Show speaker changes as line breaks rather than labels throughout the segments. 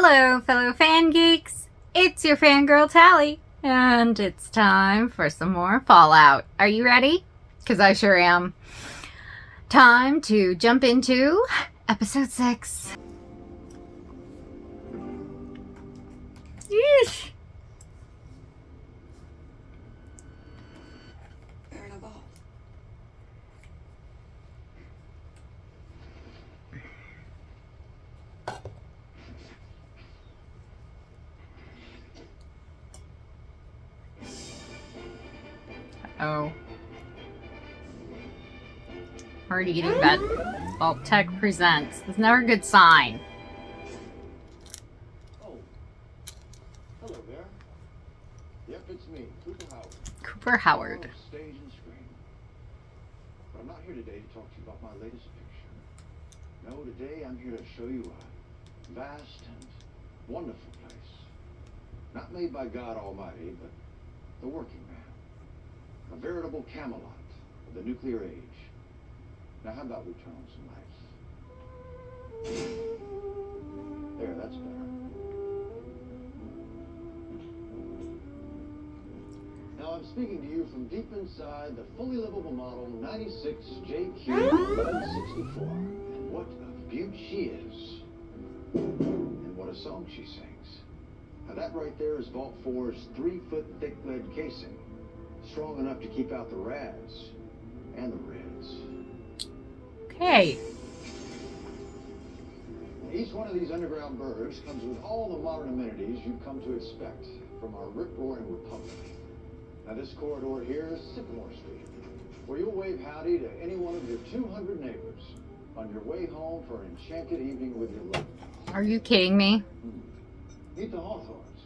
Hello, fellow fan geeks. It's your fangirl Tally, and it's time for some more Fallout. Are you ready? Because I sure am. Time to jump into episode 6. Yeesh.
They're in a vault.
Oh. Already getting that Vault Tech presents. It's never a good sign.
Oh. Hello there. Yep, it's me, Cooper Howard.
Cooper Howard.
Stage and screen. But I'm not here today to talk to you about my latest picture. No, today I'm here to show you a vast and wonderful place. Not made by God Almighty, but the working man. A veritable Camelot of the nuclear age. Now, how about we turn on some lights? There, that's better. Now, I'm speaking to you from deep inside the fully livable model 96 JQ 1164. And what a beaut she is. And what a song she sings. Now, that right there is Vault 4's 3-foot thick lead casing. Strong enough to keep out the rads and the reds.
Okay.
Each one of these underground burgs comes with all the modern amenities you've come to expect from our rip-roaring republic. Now this corridor here is Sycamore Street, where you'll wave howdy to any one of your 200 neighbors on your way home for an enchanted evening with your loved ones.
Are you kidding me?
Meet the Hawthorns.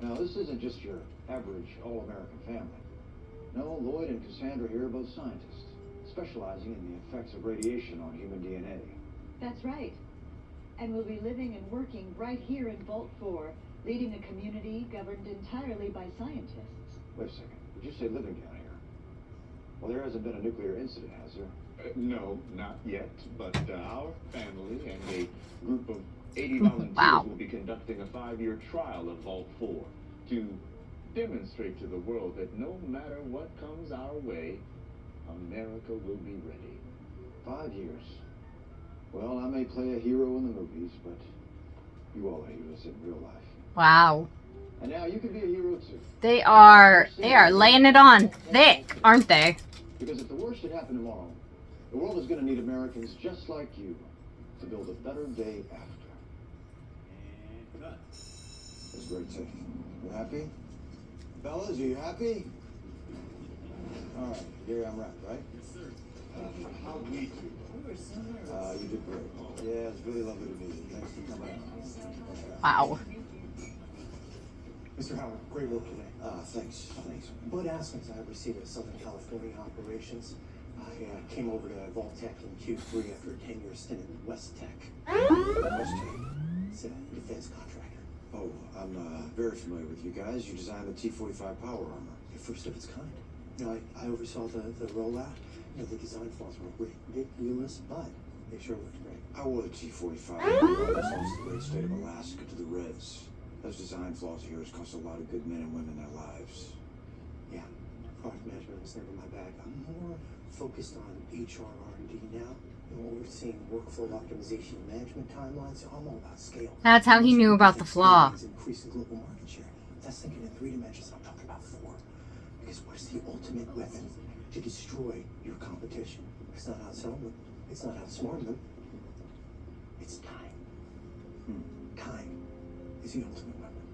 Now this isn't just your average all-American family. No, Lloyd and Cassandra here are both scientists, specializing in the effects of radiation on human DNA.
That's right. And we'll be living and working right here in Vault 4, leading a community governed entirely by scientists.
Wait a second. Did you say living down here? Well, there hasn't been a nuclear incident, has there?
No, not yet. But our family and a group of 80 volunteers
Wow.
will be conducting a 5-year trial of Vault 4 to demonstrate to the world that no matter what comes our way, America will be ready.
5 years. Well, I may play a hero in the movies, but you all are heroes in real life.
Wow.
And now you can be a hero too.
They are laying it on thick, aren't they?
Because if the worst should happen tomorrow, the world is going to need Americans just like you to build a better day after. And cut. That's great take. You happy? Fellas, are you happy? All right, Gary, I'm wrapped, right?
Yes, sir. How we do?
We were so nervous.
You did great. Yeah, it's really lovely to meet you. Thanks for coming out.
Wow.
Mr. Howard, great work today.
Thanks.
Bud Askins and I received a Southern California operations. I came over to Vault Tech in Q3 after a 10-year stint at West Tech.
West Tech.
It's a defense contractor.
Oh, I'm very familiar with you guys. You designed the T-45 power armor.
The first of its kind. You know, I oversaw the rollout. You know, the design flaws were ridiculous, but they sure looked great.
I wore the T-45 the great state of Alaska to the Reds. Those design flaws of yours cost a lot of good men and women their lives.
Yeah, product management was never my bag. I'm more focused on HR R&D now. You know, overseeing workflow optimization and management timelines. So I'm all about scale.
That's how he knew about the flaw.
Increasing global market share. That's thinking in 3 dimensions. I'm talking about 4. Because what is the ultimate weapon to destroy your competition? It's not outsell them. It's not outsmart them. It's time. Time is the ultimate weapon.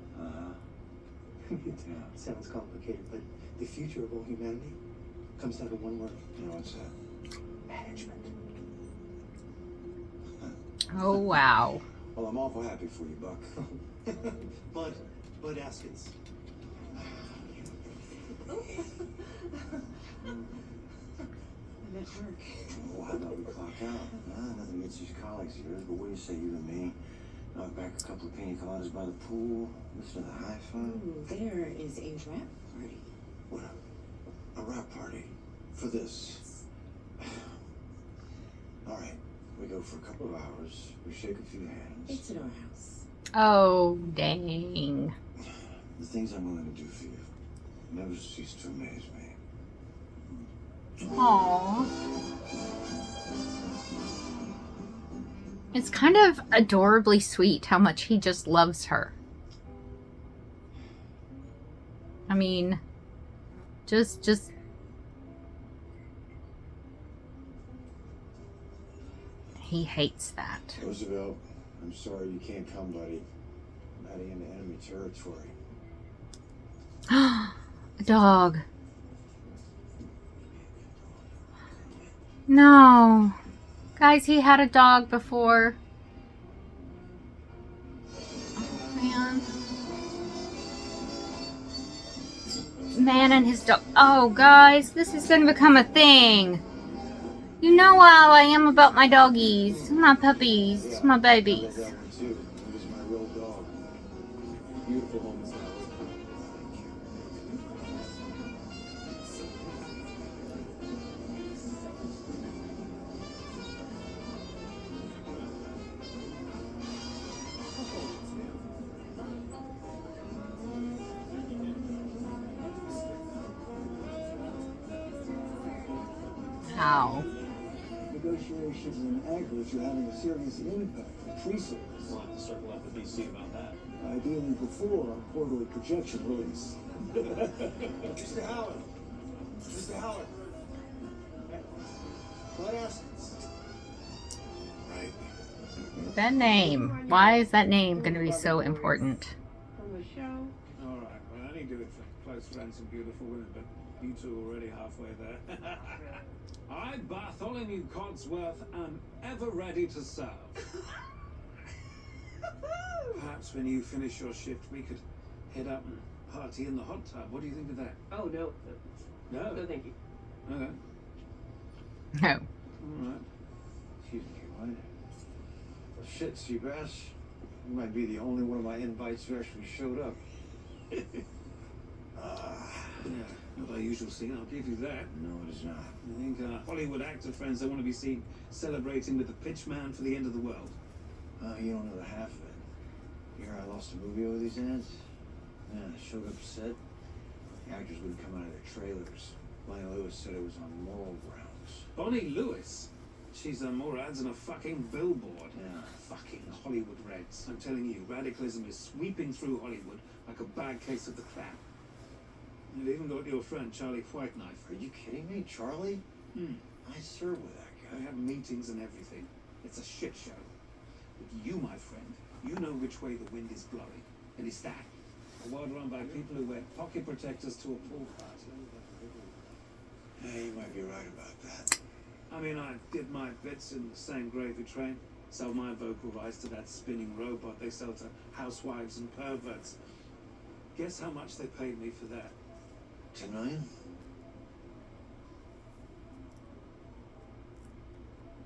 It sounds complicated, but the future of all humanity comes down to one word.
You know what's that?
Management.
Oh, wow.
Well, I'm awful happy for you, Buck.
Bud Askins.
I'm at work.
Oh, how about we clock out? Nothing against these colleagues of yours, but what do you say, you and me? Knock back a couple of pina coladas by the pool, listen to the hi-fi.
Ooh, there is a wrap party.
What, a wrap party? For this? All right, we go for a couple of hours, we shake a few hands.
It's at our house.
Oh, dang.
The things I'm willing to do for you never cease to amaze me.
Aww. It's kind of adorably sweet how much he just loves her. I mean, just... He hates that.
Roosevelt, I'm sorry you can't come, buddy. I'm heading into enemy territory.
A dog. No. Guys, he had a dog before. Oh, man. Man and his dog. Oh, guys, this is going to become a thing. You know how I am about my doggies, my puppies, my babies.
That one too. It was my real dog. Beautiful home as well.
How?
Negotiations in Anchorage are having a serious impact on tree service.
We'll have to circle up with DC about that.
Ideally before our quarterly projection release. Mr. Howard. Mr. Howard. What assets?
Right.
That name. Why is that name going to be so important?
From the show.
All right, well, I only do it for close friends and beautiful women, but you two are already halfway there. I, Bartholomew Codsworth, am ever ready to serve. Perhaps when you finish your shift, we could head up and party in the hot tub. What do you think of that?
Oh, no.
No?
No, thank you.
Okay.
No.
All right.
Excuse me, what? Well, shit, Seabass. You might be the only one of my invites who actually showed up.
Yeah, not our usual scene, I'll give you that.
No, it is not.
I think Hollywood actor friends, they want to be seen celebrating with the pitch man for the end of the world.
You don't know the half of it. You hear I lost a movie over these ads? Yeah, I showed up set. The actors wouldn't come out of their trailers. Bonnie Lewis said it was on moral grounds.
Bonnie Lewis? She's done more ads than a fucking billboard.
Yeah.
Fucking Hollywood Reds. I'm telling you, radicalism is sweeping through Hollywood like a bad case of the clap. You've even got your friend, Charlie Whiteknife.
Are you kidding me, Charlie? I served with that
I
guy.
have meetings and everything. It's a shit show. But you, my friend, you know which way the wind is blowing. And it's that. A world run by people who wear pocket protectors to a pool party.
Yeah, you might be right about that.
I mean, I did my bits in the same gravy train. Sell my vocal rights to that spinning robot they sell to housewives and perverts. Guess how much they paid me for that?
10 million?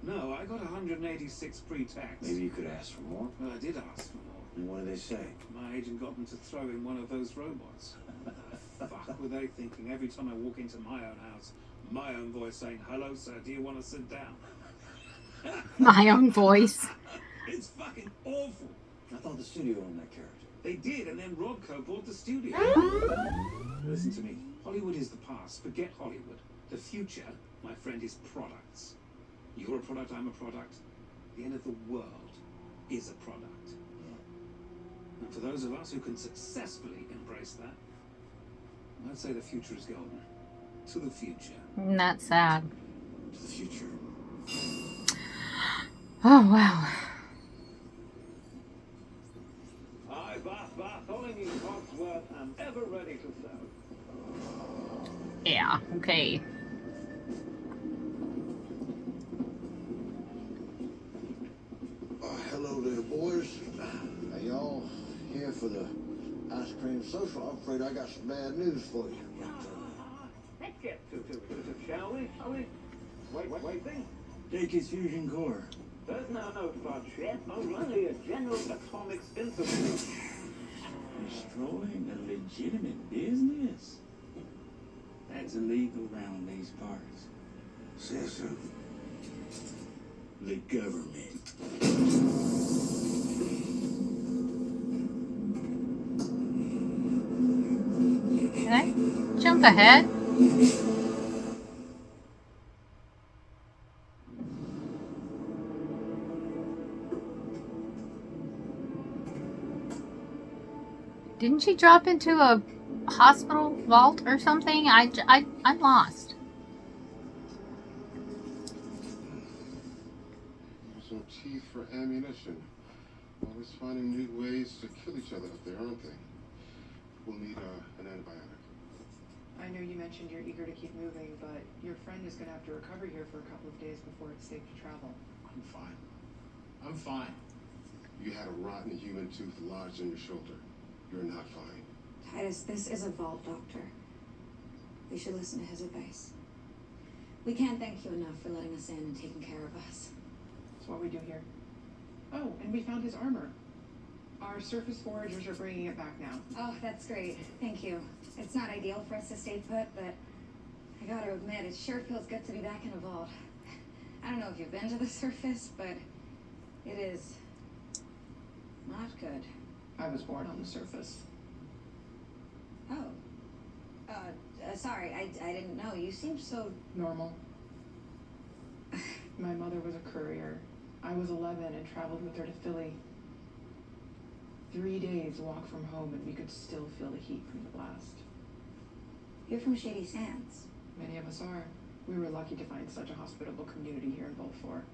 No, I got 186 pre-tax.
Maybe you could ask for more.
Well, I did ask for more.
And what did they say?
My agent got them to throw in one of those robots. The fuck were they thinking every time I walk into my own house? My own voice saying, "Hello, sir, do you want to sit down?"
My own voice.
It's fucking awful.
I thought the studio owned that character.
They did, and then Rodco bought the studio. Listen to me. Hollywood is the past. Forget Hollywood. The future, my friend, is products. You're a product, I'm a product. The end of the world is a product. And for those of us who can successfully embrace that, I'd say the future is golden. To the future.
Not sad.
To the future.
Oh, wow.
I, Bartholomew Codsworth, am ever ready to serve.
Yeah, okay.
Hello there, boys. Are y'all here for the ice cream social? I'm afraid I got some bad news for you.
Let's get to shall we? Wait, thing.
Take his fusion core.
There's no note about shit, only a general atomic synthesis.
Destroying a legitimate business? That's illegal around these parts.
Says who?
The government.
Can I jump ahead? Didn't she drop into a hospital vault or something? I'm lost.
Some teeth for ammunition. Always finding new ways to kill each other up there, aren't they? We'll need an antibiotic.
I know you mentioned you're eager to keep moving, but your friend is going to have to recover here for a couple of days before it's safe to travel.
I'm fine. I'm fine. You had a rotten human tooth lodged in your shoulder. You're not fine.
Titus, this is a vault doctor. We should listen to his advice. We can't thank you enough for letting us in and taking care of us.
That's what we do here. Oh, and we found his armor. Our surface foragers are bringing it back now.
Oh, that's great. Thank you. It's not ideal for us to stay put, but I gotta admit, it sure feels good to be back in a vault. I don't know if you've been to the surface, but it is not good.
I was born on the surface.
Oh. Sorry, I didn't know. You seem so...
Normal. My mother was a courier. I was 11 and traveled with her to Philly. 3 days walk from home and we could still feel the heat from the blast.
You're from Shady Sands.
Many of us are. We were lucky to find such a hospitable community here in Vault 4.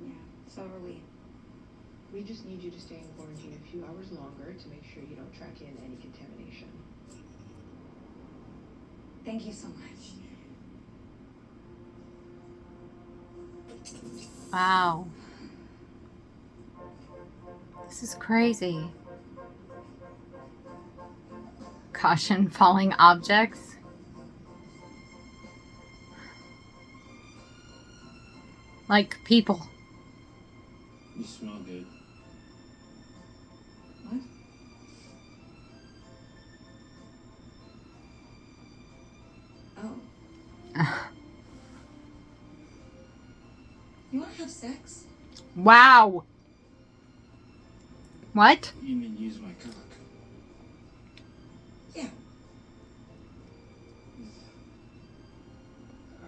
Yeah, so are we.
We just need you to stay in quarantine a few hours longer to make sure you don't track in any contamination.
Thank you so much.
Wow. This is crazy. Caution, falling objects. Like people.
You smell good.
What? Oh. You want to have sex?
Wow. What?
You mean use my cock?
Yeah.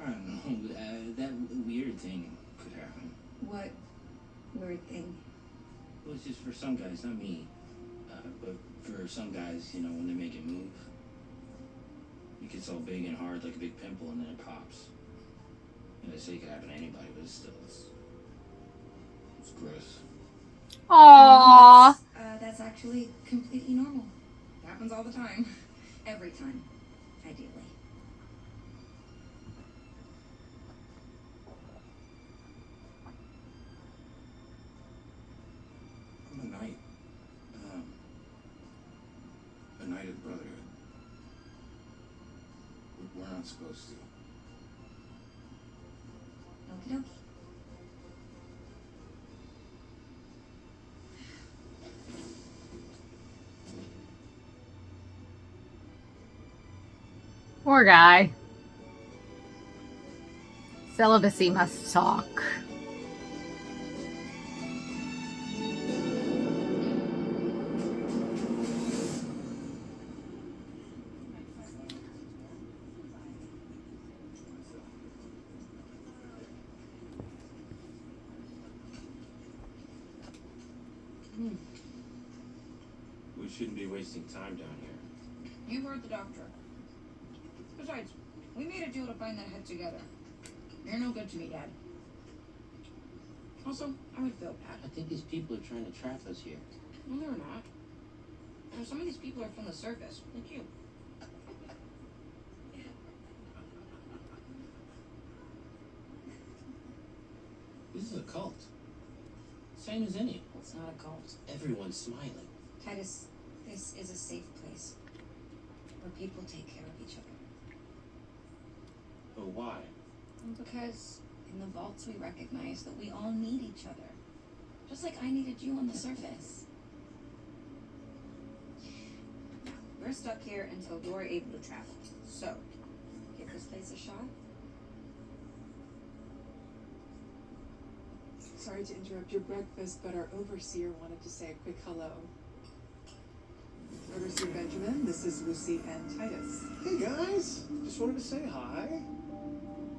I don't know. That weird thing could happen.
What weird thing?
Well, it's just for some guys, not me. But for some guys, you know, when they make it move, it gets all big and hard like a big pimple and then it pops. And they say it could happen to anybody, but it's gross.
Aww.
That's actually completely normal. It happens all the time. Every time. Ideally.
I'm a knight. A knight of the Brotherhood. We're not supposed to.
Okie dokie.
Poor guy. Celibacy must talk.
We shouldn't be wasting time down here.
You heard the doctor. Besides, we made a deal to find that head together. You're no good to me, Dad. Also, I would feel bad.
I think these people are trying to trap us here.
No, they're not. And some of these people are from the surface, like you.
This is a cult. Same as any.
It's not a cult.
Everyone's smiling.
Titus, this is a safe place where people take care of each other.
But why?
Because in the vaults we recognize that we all need each other. Just like I needed you on the surface. Now, we're stuck here until you're able to travel. So, give this place a shot.
Sorry to interrupt your breakfast, but our overseer wanted to say a quick hello.
Overseer Benjamin, this is Lucy and Titus.
Hey guys, just wanted to say hi.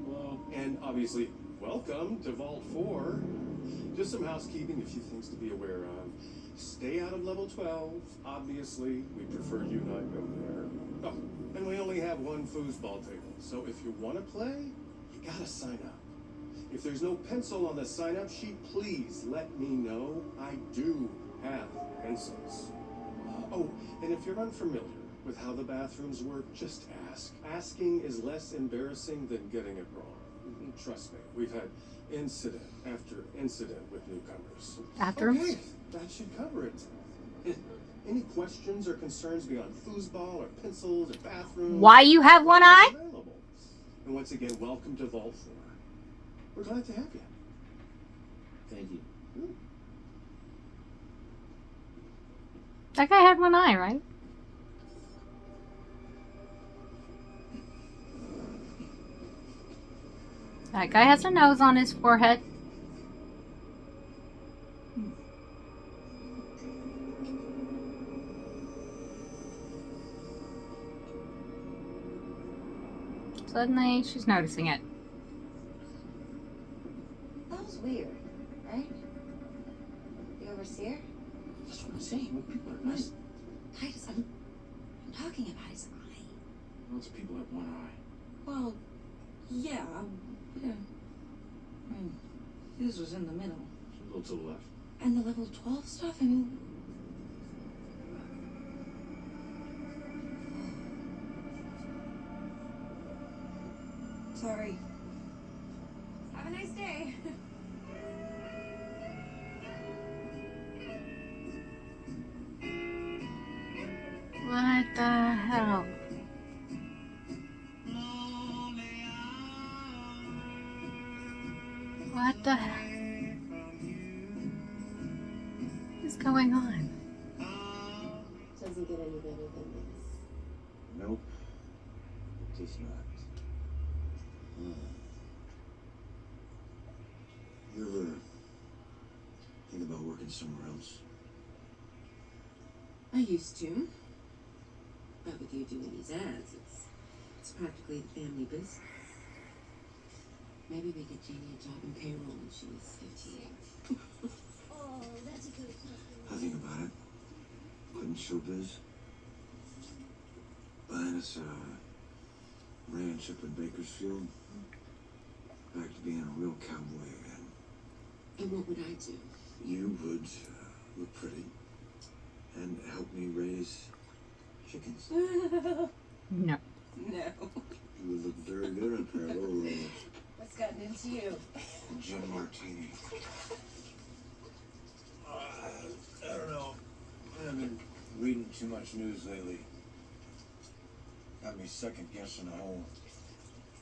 Well, and obviously, welcome to Vault 4. Just some housekeeping, a few things to be aware of. Stay out of level 12. Obviously, we prefer you not go there. Oh, and we only have one foosball table, so if you want to play, you gotta sign up. If there's no pencil on the sign-up sheet, please let me know. I do have pencils. Oh, and if you're unfamiliar with how the bathrooms work, just ask. Asking is less embarrassing than getting it wrong. Trust me, we've had incident after incident with newcomers.
Bathrooms?
Okay, that should cover it. Any questions or concerns beyond foosball or pencils or bathrooms?
Why you have one eye?
Available. And once again, welcome to Vault 4. We're glad to have you.
Thank you.
That guy had one eye, right? That guy has a nose on his forehead. Suddenly, she's noticing it.
That was weird, right? The overseer?
That's what I'm saying. When people are nice.
Titus, I'm talking about his eye.
Lots of people have one eye.
Well, yeah. His was in the middle.
A little to the left.
And the level 12 stuff, I mean... Sorry. Have a nice day.
What the hell? What the hell is going on?
Doesn't get any better than this.
Nope. It does not. You ever think about working somewhere else?
I used to. But with you doing these ads, it's practically the family business. Maybe we get Janie a job in payroll when she was 15.
I think about it. Quitting showbiz. Buying us a ranch up in Bakersfield. Back to being a real cowboy again.
And what would I do?
You would look pretty. And help me raise chickens.
No.
No.
You would look very good on pair of little
What's gotten into you?
gin martini. I don't know. I've been reading too much news lately. Got me second guessing the whole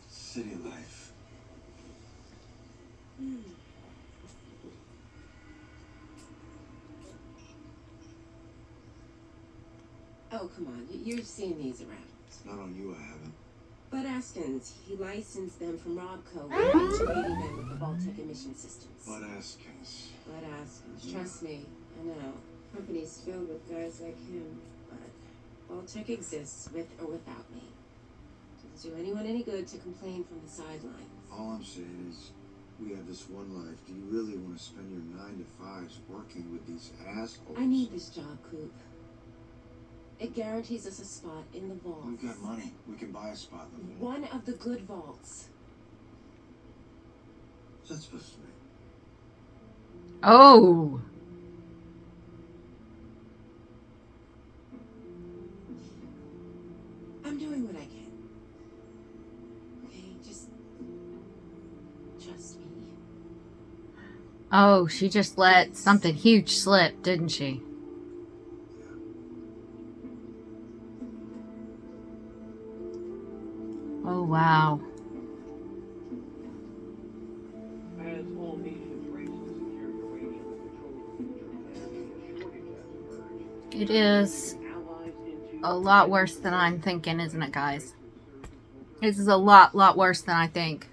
city life.
Oh, come on. You've seen these around.
Not on you, I haven't.
Bud Askins, he licensed them from Robco, integrating them with the Vault-Tec emission systems.
Bud Askins.
Bud Askins. Trust me, I know. Company's filled with guys like him, but Vault-Tec exists with or without me. Doesn't do anyone any good to complain from the sidelines.
All I'm saying is, we have this one life. Do you really want to spend your 9 to 5s working with these assholes?
I need this job, Coop. It guarantees us a spot in the vault.
We've got money. We can buy a spot in the vault.
One of the good vaults.
What's that supposed to mean?
Oh.
I'm doing what I can. Okay, just trust me.
Oh, she just let something huge slip, didn't she? Oh, wow.
As all nations race to secure uranium and control the future energy shortage has emerged,
It is
allies into
a lot worse than I'm thinking, isn't it, guys? This is a lot worse than I think.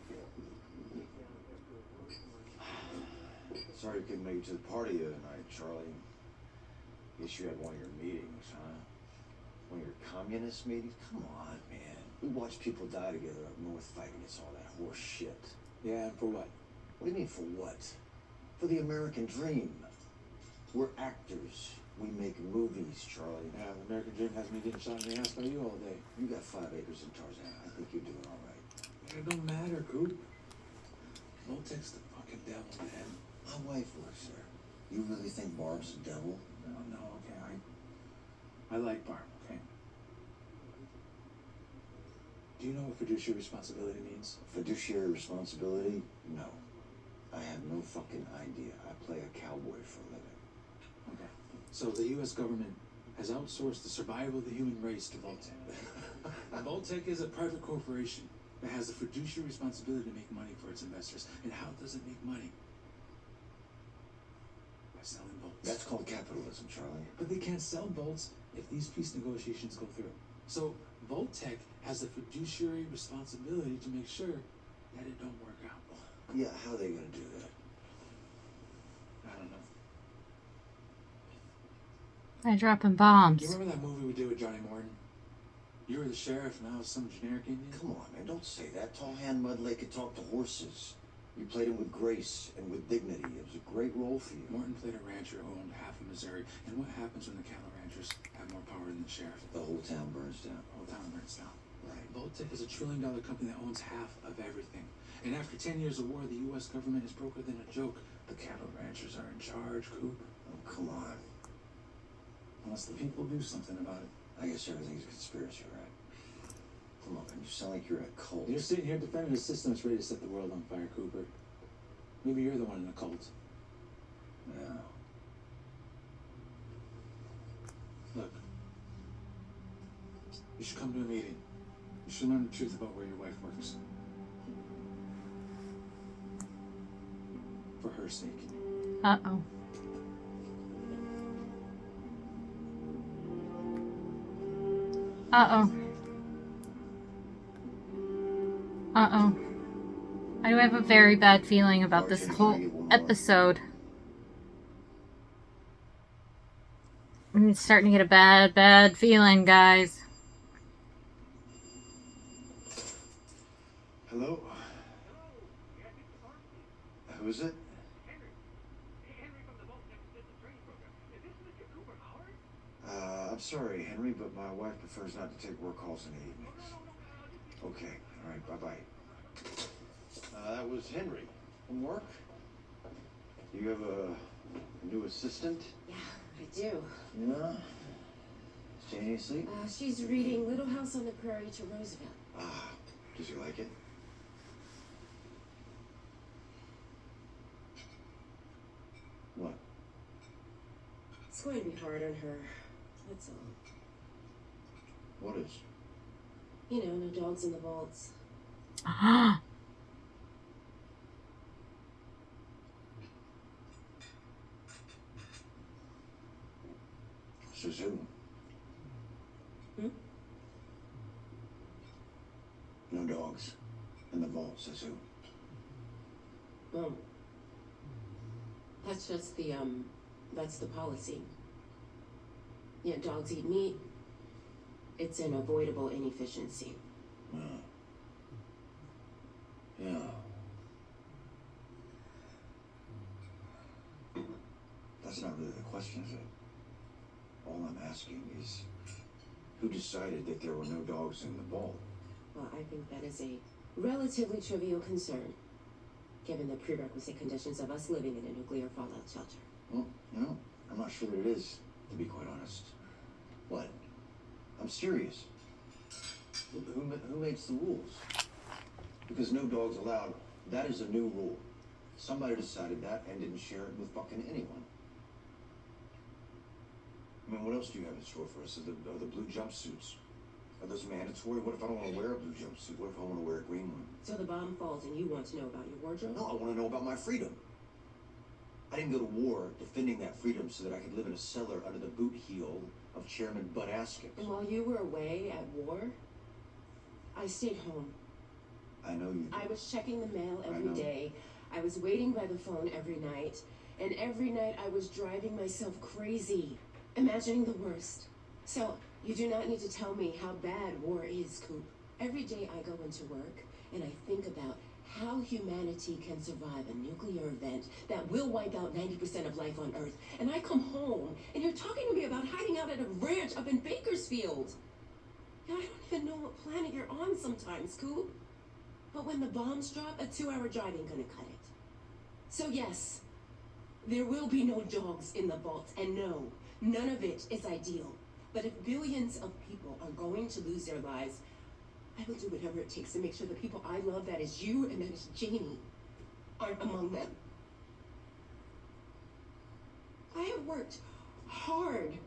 Sorry you couldn't make it to the party the other night, Charlie. Guess you had one of your meetings, huh?
communist meetings? Come on, man. We watch people die together up north fighting against all that horse shit.
Yeah, and for what?
What do you mean for what? For the American dream. We're actors. We make movies, Charlie.
Yeah, the American dream has me getting shot in the ass by you all day.
You got 5 acres in Tarzan. I think you're doing all right.
It don't matter, Coop. Voltec's the fucking devil, man.
My wife works there. You really think Barb's the devil?
No, okay, I like Barb, okay? Do you know what fiduciary responsibility means?
Fiduciary responsibility? No. I have no fucking idea. I play a cowboy for a living.
Okay. So the U.S. government has outsourced the survival of the human race to Voltec. Voltec is a private corporation that has a fiduciary responsibility to make money for its investors. And how does it make money? By selling bolts.
That's called capitalism, Charlie.
But they can't sell bolts if these peace negotiations go through. So Voltec has a fiduciary responsibility to make sure that it don't work out.
Yeah, how are they gonna do that?
I don't know.
They're dropping bombs.
Do you remember that movie we did with Johnny Morton? You were the sheriff and I was some generic Indian?
Come on, man, don't say that. Tall Hand Mudlake could talk to horses. You played him with grace and with dignity. It was a great role for you.
Morton played a rancher who owned half of Missouri. And what happens when the cattle ranchers have more power than the sheriff?
The whole town burns down.
The whole town burns down.
Right.
Voltec is $1 trillion company that owns half of everything. And after 10 years of war, the U.S. government is broker than a joke. The cattle ranchers are in charge, Coop.
Oh, come on.
Unless the people do something about it.
I guess everything's a conspiracy, right? Come on, man, you sound like you're in a cult.
You're sitting here defending a system that's ready to set the world on fire, Cooper. Maybe you're the one in the cult.
Yeah.
Look. You should come to a meeting. You should learn the truth about where your wife works. For her sake.
Uh-oh. Uh-oh. Uh-oh. I do have a very bad feeling about this whole episode. I'm starting to get a bad feeling, guys.
Hello? Who is it? I'm sorry, Henry, but my wife prefers not to take work calls in the evenings. Okay, all right, bye-bye. That was Henry from work. You have a new assistant?
Yeah, I do.
Yeah? Is Janie asleep?
She's reading Little House on the Prairie to Roosevelt.
Ah, does you like it? What?
It's going to be hard on her. That's all.
What is?
You know, no dogs in the vaults.
Suzu. No dogs in the vault, Suzu.
Oh. That's just the, that's the policy. Yeah, dogs eat meat. It's an avoidable inefficiency.
Yeah. That's not really the question, is it? All I'm asking is, who decided that there were no dogs in the vault?
Well, I think that is a relatively trivial concern, given the prerequisite conditions of us living in a nuclear fallout shelter.
Well, no, I'm not sure that it is, to be quite honest. What? I'm serious. Who makes the rules? Because no dogs allowed, that is a new rule. Somebody decided that and didn't share it with fucking anyone. I mean, what else do you have in store for us? Are the blue jumpsuits? Are those mandatory? What if I don't want to wear a blue jumpsuit? What if I want to wear a green one?
So the bomb falls and you want to know about your wardrobe?
No, I want to know about my freedom. I didn't go to war defending that freedom so that I could live in a cellar under the boot heel of Chairman Bud Askins.
And while you were away at war, I stayed home.
I know you did.
I was checking the mail every day. I was waiting by the phone every night. And every night I was driving myself crazy, imagining the worst. So You do not need to tell me how bad war is, Coop. Every day I go into work and I think about how humanity can survive a nuclear event that will wipe out 90% of life on Earth. And I come home and you're talking to me about hiding out at a ranch up in Bakersfield. Yeah, I don't even know what planet you're on sometimes, Coop. But when the bombs drop, a 2-hour drive ain't gonna cut it. So yes, there will be no dogs in the vault, and no, none of it is ideal. But if billions of people are going to lose their lives, I will do whatever it takes to make sure the people I love, that is you and that is Janie, aren't among them. I have worked hard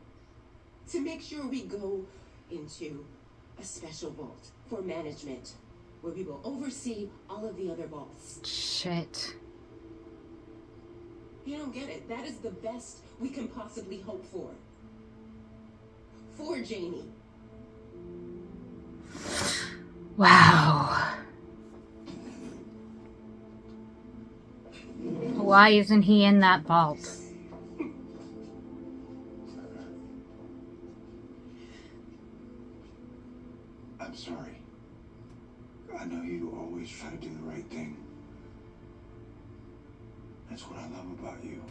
to make sure we go into a special vault for management, where we will oversee all of the other vaults.
Shit.
You don't get it. That is the best we can possibly hope for. For Janie.
Wow. Why isn't he in that vault?
I'm sorry. I know you always try to do the right thing. That's what I love about you.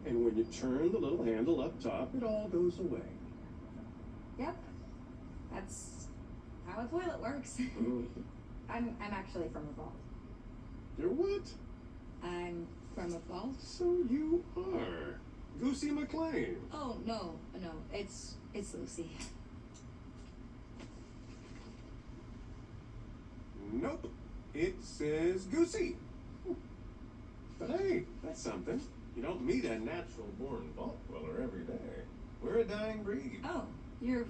And when you turn the little handle up top, it all goes away.
Yep. That's how a toilet works. I'm actually from a vault.
You're what?
I'm from a vault.
So you are Goosey McLean.
Oh, no, it's Lucy.
Nope. It says Goosey. But hey, that's something. You don't meet a natural-born vault dweller every day. We're a dying breed.
Oh, you're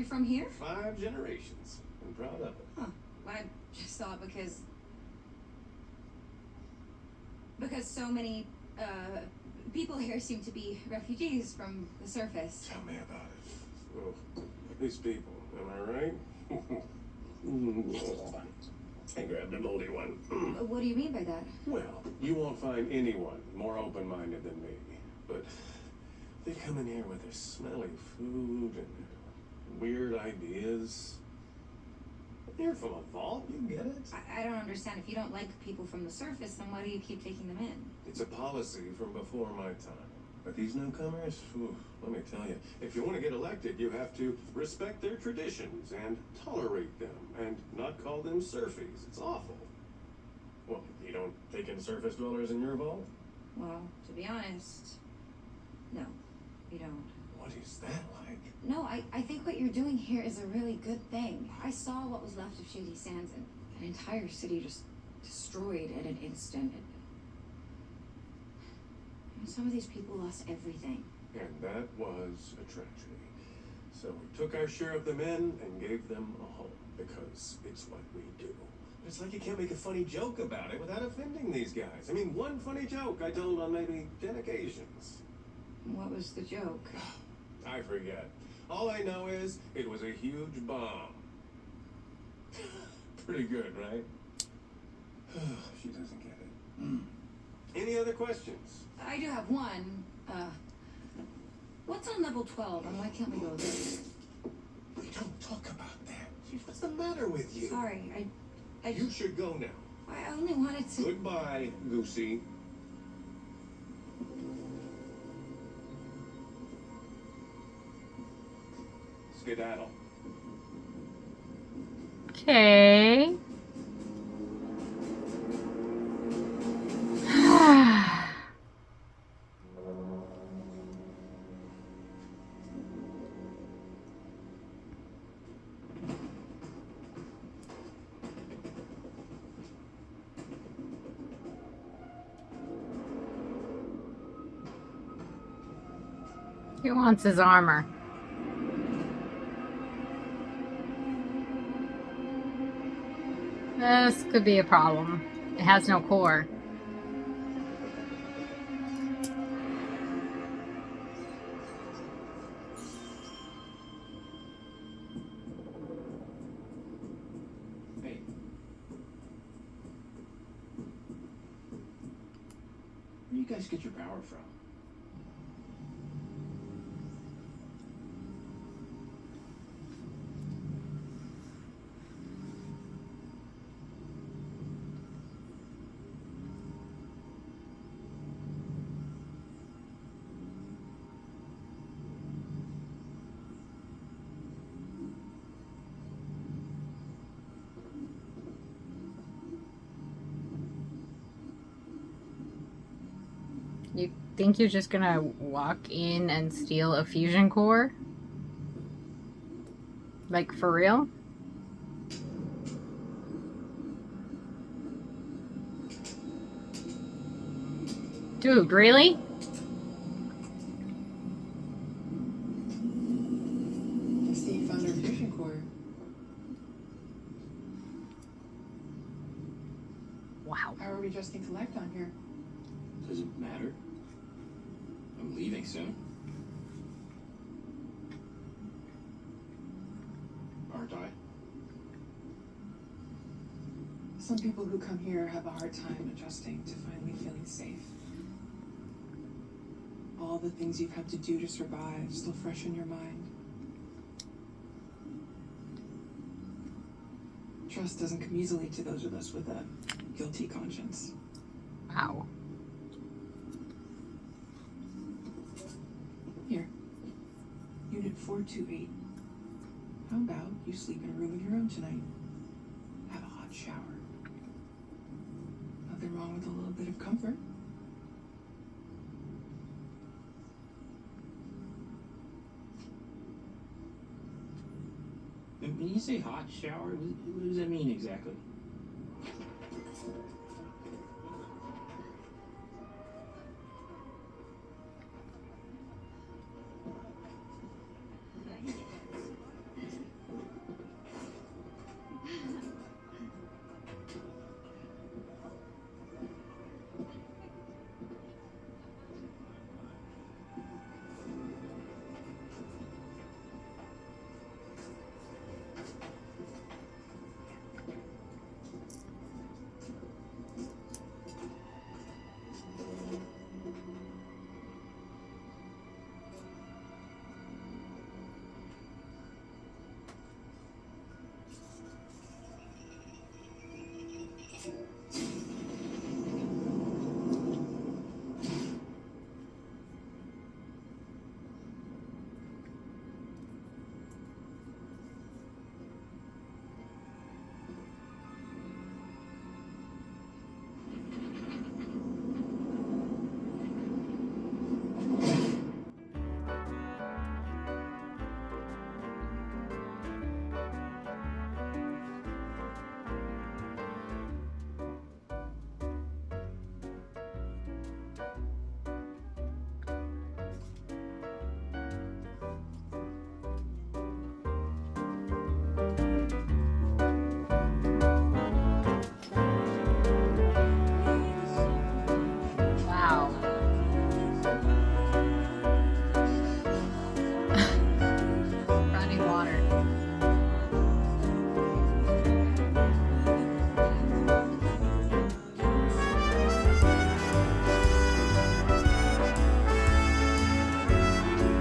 from here?
5 generations. I'm proud of it.
Huh. I just thought because so many people here seem to be refugees from the surface.
Tell me about it. Oh, these people, am I right? I grabbed a moldy one.
What do you mean by that?
Well, you won't find anyone more open-minded than me. But they come in here with their smelly food and their weird ideas. You're from a vault, you get it?
I don't understand. If you don't like people from the surface, then why do you keep taking them in?
It's a policy from before my time. But these newcomers, let me tell you, if you want to get elected, you have to respect their traditions and tolerate them and not call them surfies. It's awful. Well, you don't take in surface dwellers in your vault?
Well, to be honest, no, you don't.
What is that like?
No, I think what you're doing here is a really good thing. I saw what was left of Shady Sands, and an entire city just destroyed at an instant. And some of these people lost everything.
And that was a tragedy. So we took our share of them in and gave them a home, because it's what we do. It's like you can't make a funny joke about it without offending these guys. I mean, one funny joke I told on maybe 10 occasions.
What was the joke?
I forget. All I know is it was a huge bomb. Pretty good, right? She doesn't get it. Any other questions?
I do have one. What's on level 12, and why can't we go there?
We don't talk about that. Jeez, what's the matter with you?
Sorry, I
You should go now.
I only wanted to...
Goodbye, Goosey. Skedaddle.
Okay. He wants his armor. This could be a problem. It has no core.
you guys get your power from?
You think you're just gonna walk in and steal a fusion core? Like, for real? Dude, really?
I see you found our fusion core.
Wow.
How are we adjusting collect on here?
Does it matter? I'm leaving soon.
Aren't I?
Some people who come here have a hard time adjusting to finally feeling safe. All the things you've had to do to survive still fresh in your mind. Trust doesn't come easily to those of us with a guilty conscience.
Wow.
Here. Unit 428. How about you sleep in a room of your own tonight? Have a hot shower. Nothing wrong with a little bit of comfort.
When you say hot shower, what does that mean exactly?
Wow. Running water.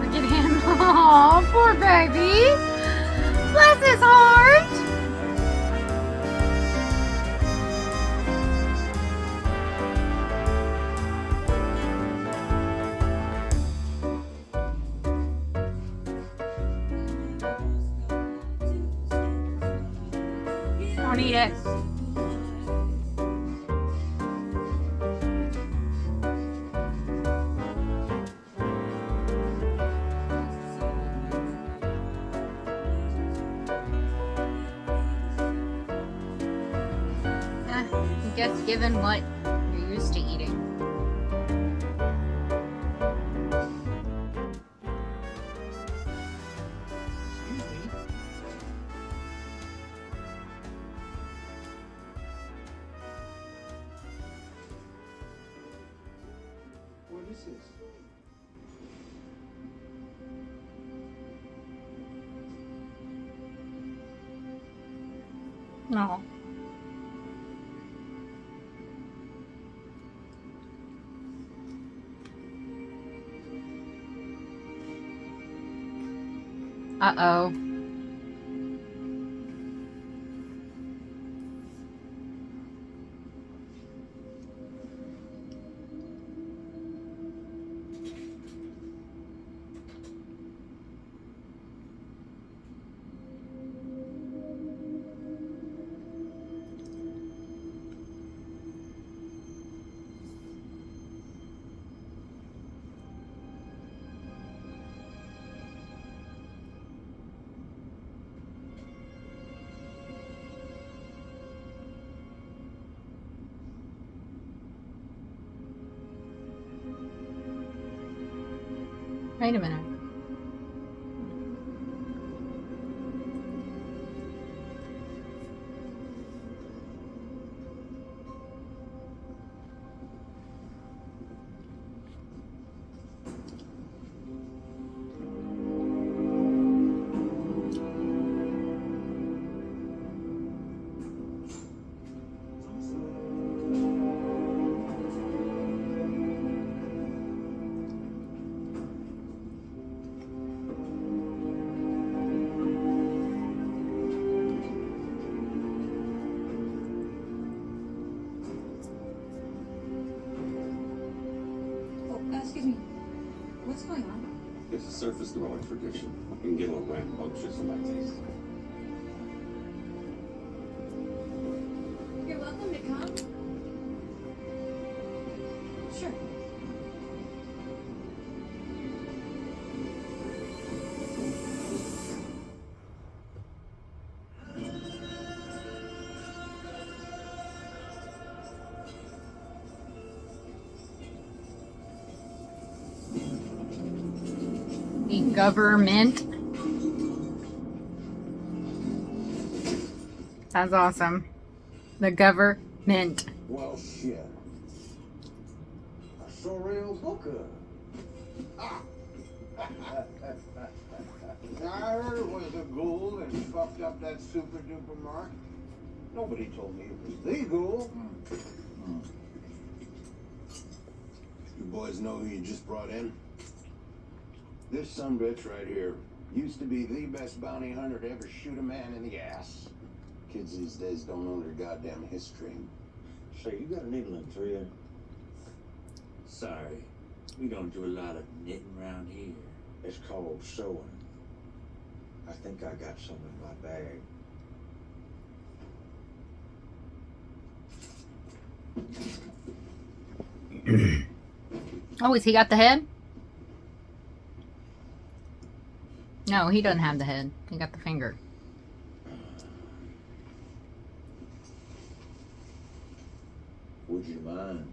Look at him. Oh, poor baby. Bless his heart. Don't eat it. I guess given what you're used to eating.
What is this?
No. Uh-oh. Wait a minute.
Excuse me. What's going on?
It's a surface dwelling tradition. You can get a little rambunctious for my taste.
You're welcome to come. Sure.
The government. Sounds awesome. The government.
Well, shit. A surreal booker.
Ah. I heard it was a ghoul that fucked up that super duper mark. Nobody told me it was the ghoul.
You boys know who you just brought in?
This sumbitch right here used to be the best bounty hunter to ever shoot a man in the ass. Kids these days don't know their goddamn history.
Say, you got a needle and thread? Sorry, we don't do a lot of knitting around here. It's called sewing. I think I got some in my bag.
Oh, has he got the head? No, he doesn't have the head. He got the finger.
Would you mind?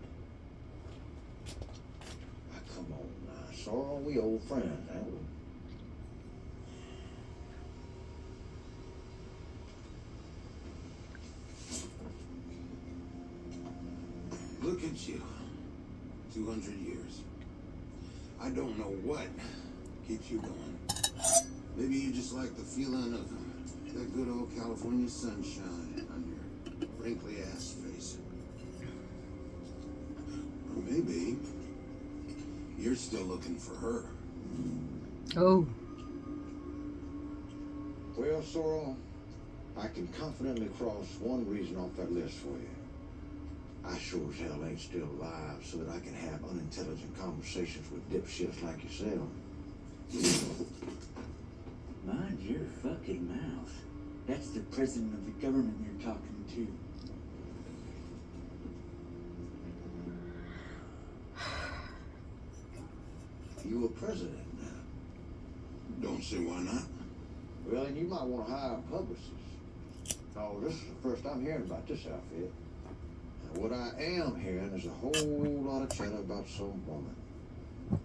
Ah, come on now, Sorrel, we old friends, ain't we?
Look at you. 200 years. I don't know what keeps you going. Maybe you just like the feeling of that good old California sunshine on your wrinkly ass face. Or maybe you're still looking for her.
Oh.
Well, Sorrel, I can confidently cross one reason off that list for you. I sure as hell ain't still alive so that I can have unintelligent conversations with dipshits like yourself.
Mind your fucking mouth. That's the president of the government you're talking to.
You a president now?
Don't see why not.
Well, then you might want to hire a publicist. Oh, this is the first I'm hearing about this outfit. Now, what I am hearing is a whole lot of chatter about some woman.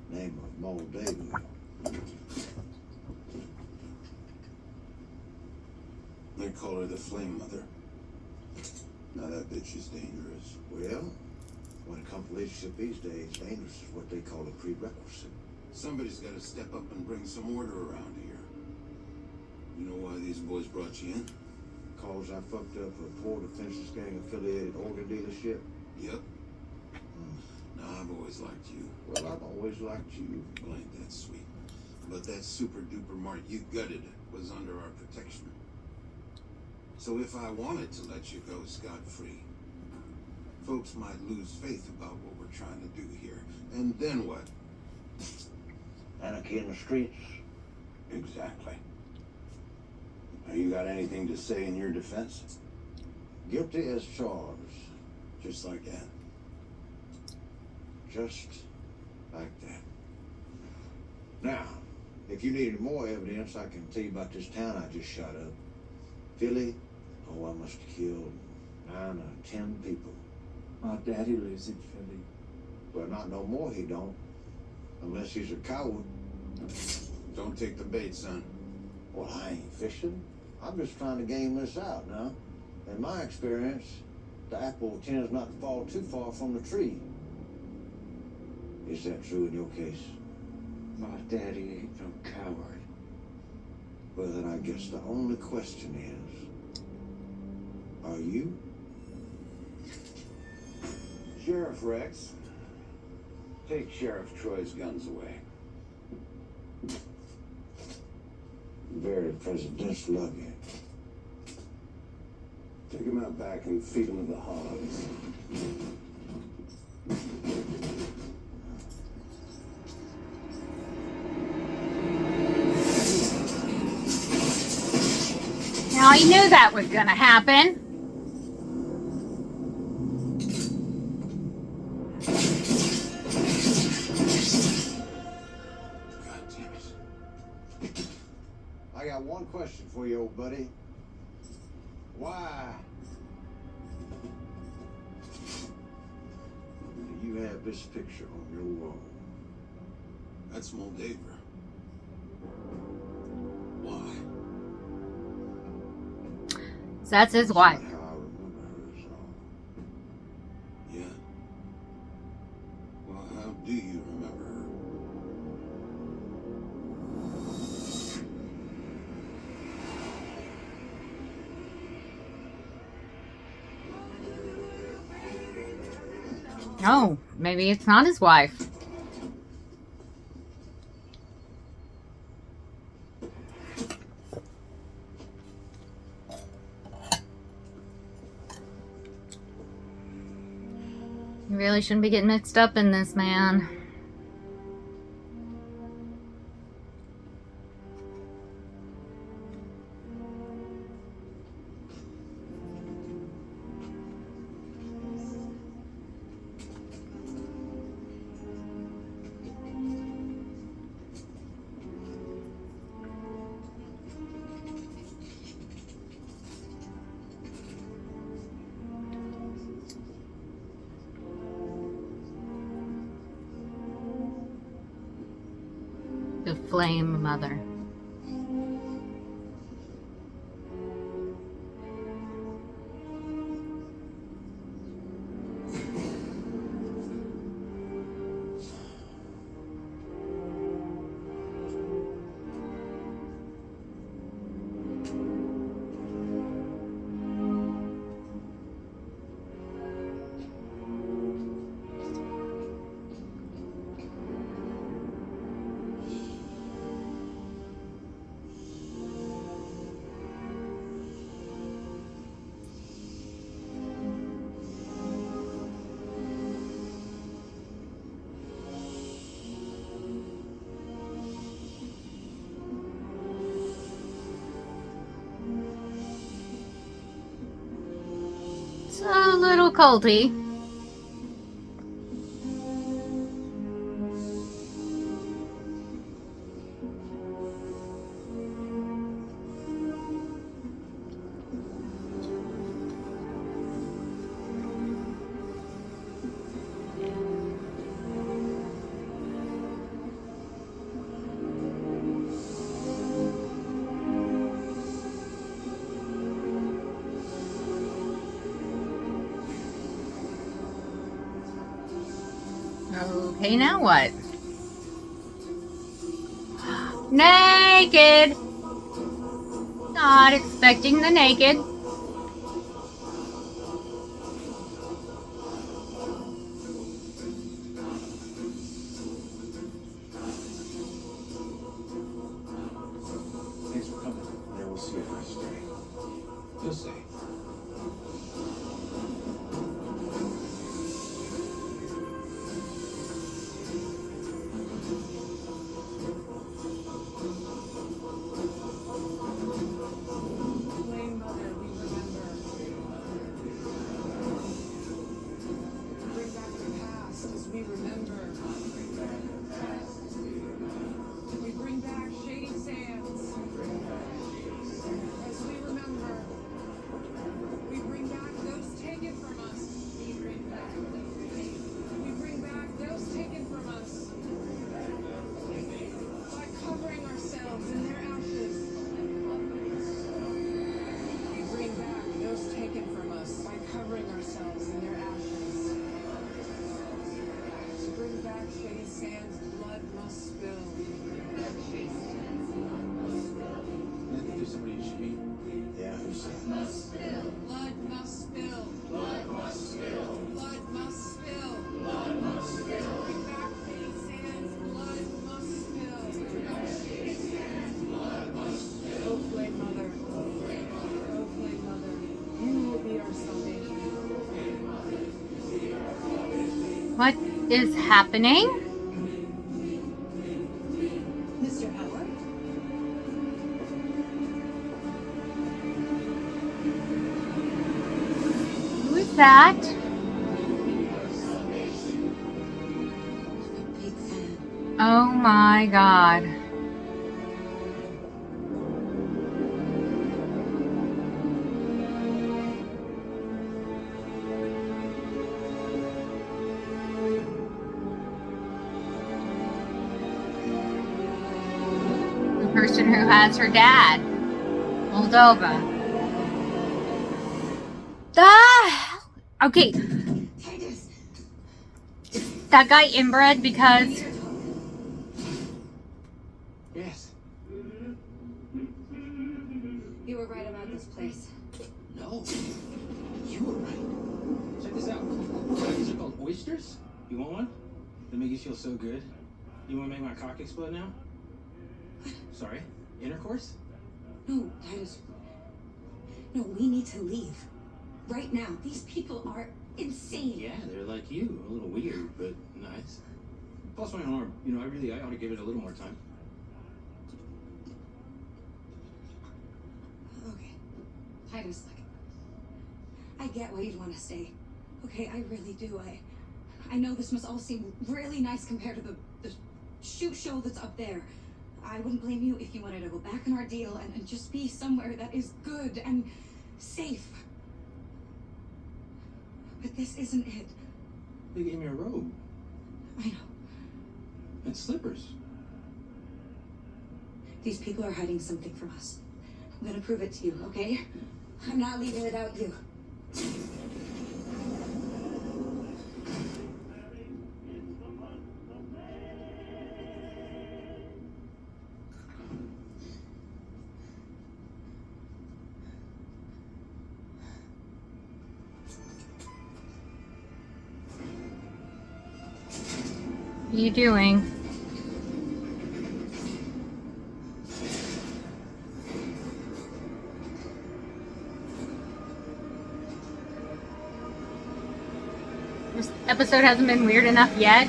Name of Moldavian.
They call her the Flame Mother. Now that bitch is dangerous.
Well, when it comes to leadership these days, dangerous is what they call a prerequisite.
Somebody's got to step up and bring some order around here. You know why these boys brought you in?
Cause I fucked up a poor defenseless gang affiliated organ dealership?
Yep. Now, I've always liked you.
Well, I've always liked you.
Well, ain't that sweet. But that super duper mart you gutted was under our protection. So if I wanted to let you go scot-free, folks might lose faith about what we're trying to do here. And then what?
Anarchy in the streets.
Exactly. Now, you got anything to say in your defense?
Guilty as charged.
Just like that.
Just like that. Now, if you need any more evidence, I can tell you about this town I just shot up. Philly, oh, I must have killed 9 or 10 people.
My daddy lives in Philly.
Well, not no more he don't. Unless he's a coward.
Don't take the bait, son.
Well, I ain't fishing. I'm just trying to game this out now. In my experience, the apple tends not to fall too far from the tree. Is that true in your case?
My daddy ain't no coward.
Well, then I guess the only question is, are you?
Sheriff Rex, take Sheriff Troy's guns away.
Very presidential of you.
Take him out back and feed him to the hogs.
Now, I knew that was gonna happen.
God damn it.
I got one question for you, old buddy. Why do you have this picture on your wall?
That's Moldaver. Why?
So that's his wife.
That's how I remember her, so.
Yeah. Well, how do you remember her?
Oh, maybe it's not his wife. You really shouldn't be getting mixed up in this, man. The flame mother. It's a little culty. Okay, now what? Naked! Not expecting the naked.
You'll see.
Flame Mother, we remember. Bring back the past as we remember. We bring back Shady Sands as we remember. We bring back those taken from us. We bring back those taken from us. By covering ourselves in their ashes. We bring back those taken from us by covering ourselves in their ashes. To bring back Shady Sands, blood must spill.
I think there's somebody you should meet.
Yeah, who's that?
Must spill. Blood must spill. Blood must spill. Blood must spill. Blood must spill. Bring back Shady Sands, blood must spill. Bring back Shady Sands, blood must spill. Oh, Flame Mother. Oh, Flame Mother. You will be our salvation.
What is happening?
Mr. Howard?
Who is that?
I'm a big fan.
Oh my god. The person who has her dad. Moldova. The hell? Okay.
Titus,
Is that guy inbred because
Yes.
you were right about this place.
No. You were right. Check this out. These are called oysters. You want one? They make you feel so good. You want to make my cock explode now? Sorry? Intercourse?
No, Titus. No, we need to leave. Right now. These people are insane.
Yeah, they're like you. A little weird, but nice. Plus my arm. You know, I ought to give it a little more time.
Okay. Titus, look. I get why you'd want to stay. Okay, I really do. I know this must all seem really nice compared to the shoot show that's up there. I wouldn't blame you if you wanted to go back on our deal and just be somewhere that is good and safe. But this isn't it.
They gave me a robe.
I know.
And slippers.
These people are hiding something from us. I'm gonna prove it to you, okay? I'm not leaving without you.
what are you doing? This episode hasn't been weird enough yet.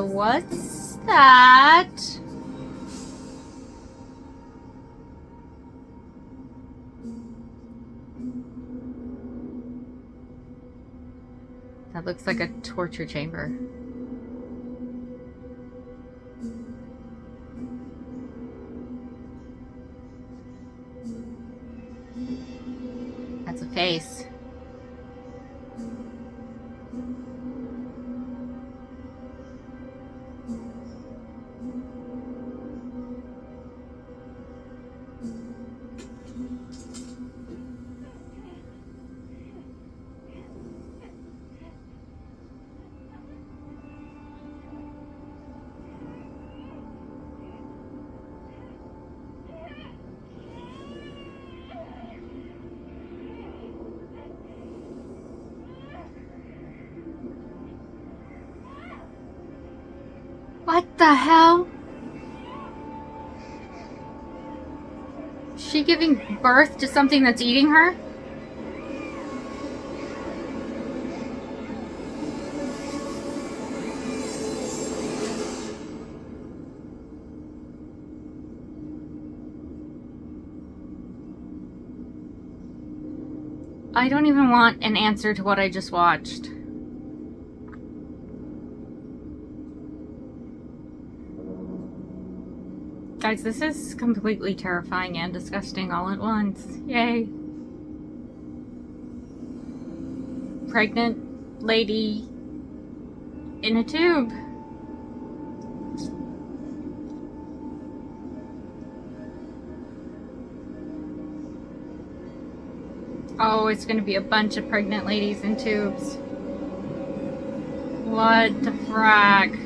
What's that? That looks like a torture chamber. That's a face. What the hell? Is she giving birth to something that's eating her? I don't even want an answer to what I just watched. Guys, this is completely terrifying and disgusting all at once. Yay. Pregnant lady in a tube. Oh, it's gonna be a bunch of pregnant ladies in tubes. What the frack?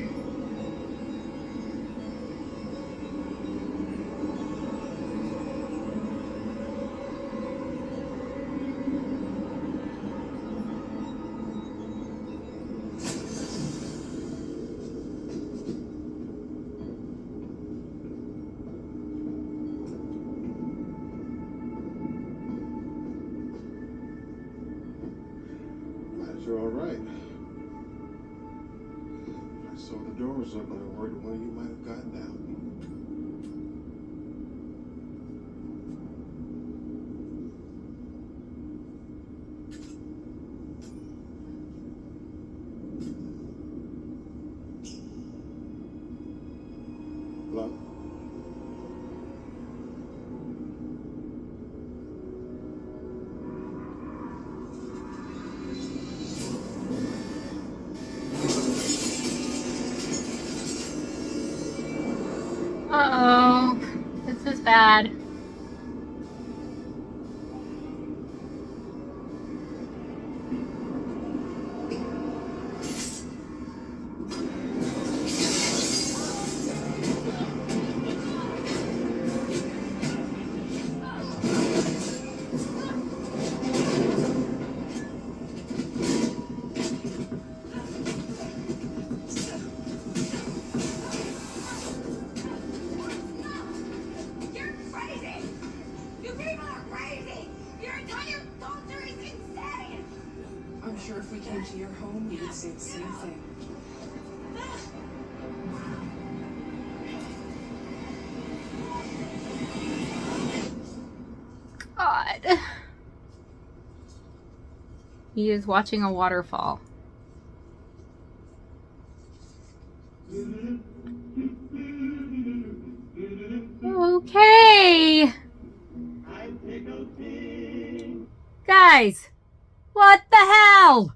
You're all right. I saw the door was open. I worried one of you might have gotten out. Hello?
Uh-oh. This is bad.
If we came to your home, we would say the same thing.
God. He is watching a waterfall. Okay. Guys, what the hell?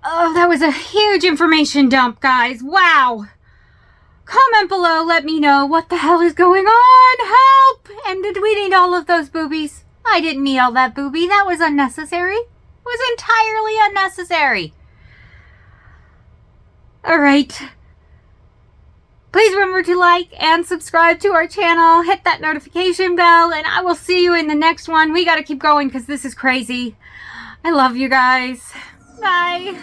Oh, that was a huge information dump, guys. Wow. Comment below, let me know what the hell is going on. Help! And did we need all of those boobies? I didn't need all that boobie. That was unnecessary. It was entirely unnecessary. Alright. Please remember to like and subscribe to our channel. Hit that notification bell, and I will see you in the next one. We gotta keep going because this is crazy. I love you guys. Bye.